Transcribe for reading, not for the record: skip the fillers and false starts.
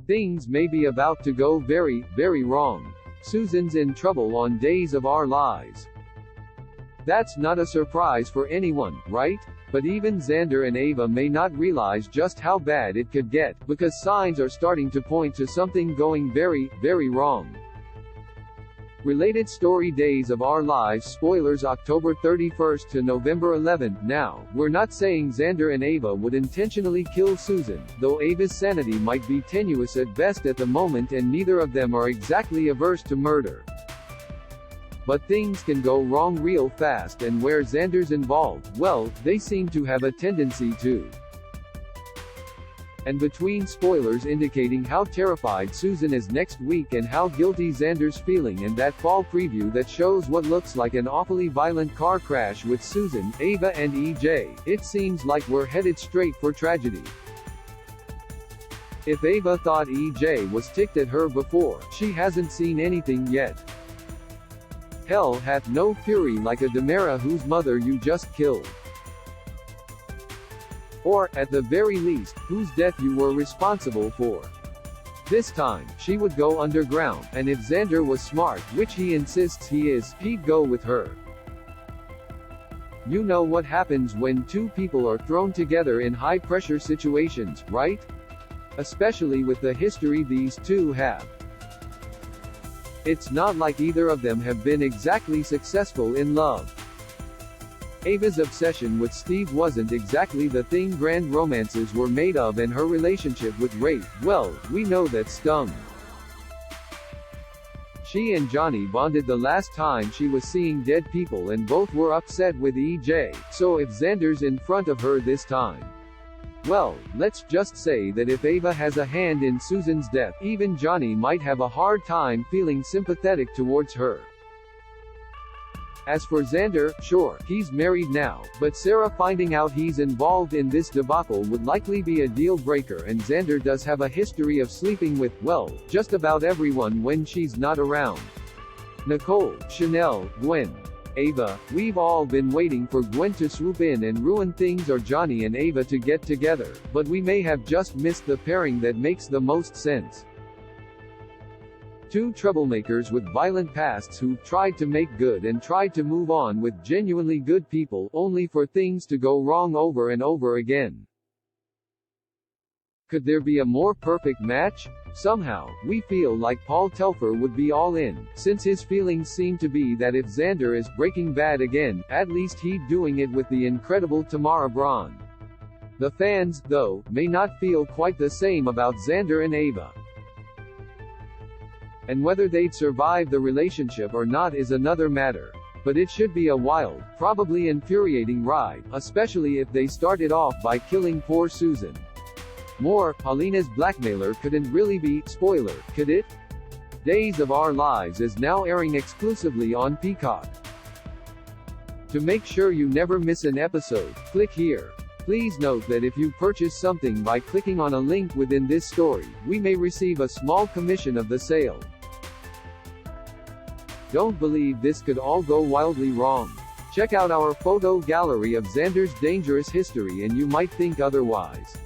Things may be about to go very, very wrong. Susan's in trouble on Days of Our Lives. That's not a surprise for anyone, right? But even Xander and Ava may not realize just how bad it could get, because signs are starting to point to something going very, very wrong. Related story Days of Our Lives spoilers October 31st to November 11th. Now, we're not saying Xander and Ava would intentionally kill Susan, though Ava's sanity might be tenuous at best at the moment and neither of them are exactly averse to murder. But things can go wrong real fast, and where Xander's involved, well, they seem to have a tendency to. And between spoilers indicating how terrified Susan is next week and how guilty Xander's feeling, and that fall preview that shows what looks like an awfully violent car crash with Susan, Ava and EJ, it seems like we're headed straight for tragedy. If Ava thought EJ was ticked at her before, she hasn't seen anything yet. Hell hath no fury like a Demera whose mother you just killed. Or, at the very least, whose death you were responsible for. This time, she would go underground, and if Xander was smart, which he insists he is, he'd go with her. You know what happens when two people are thrown together in high-pressure situations, right? Especially with the history these two have. It's not like either of them have been exactly successful in love. Ava's obsession with Steve wasn't exactly the thing grand romances were made of, and her relationship with Ray, well, we know that stung. She and Johnny bonded the last time she was seeing dead people and both were upset with EJ, so if Xander's in front of her this time, well, let's just say that if Ava has a hand in Susan's death, even Johnny might have a hard time feeling sympathetic towards her. As for Xander, sure, he's married now, but Sarah finding out he's involved in this debacle would likely be a deal breaker, and Xander does have a history of sleeping with, well, just about everyone when she's not around. Nicole, Chanel, Gwen. Ava, we've all been waiting for Gwen to swoop in and ruin things, or Johnny and Ava to get together, but we may have just missed the pairing that makes the most sense. Two troublemakers with violent pasts who've tried to make good and tried to move on with genuinely good people, only for things to go wrong over and over again. Could there be a more perfect match? Somehow, we feel like Paul Telfer would be all in, since his feelings seem to be that if Xander is Breaking Bad again, at least he'd doing it with the incredible Tamara Braun. The fans, though, may not feel quite the same about Xander and Ava. And whether they'd survive the relationship or not is another matter. But it should be a wild, probably infuriating ride, especially if they started off by killing poor Susan. More, Paulina's blackmailer couldn't really be, spoiler, could it? Days of Our Lives is now airing exclusively on Peacock. To make sure you never miss an episode, click here. Please note that if you purchase something by clicking on a link within this story, we may receive a small commission of the sale. Don't believe this could all go wildly wrong. Check out our photo gallery of Xander's dangerous history and you might think otherwise.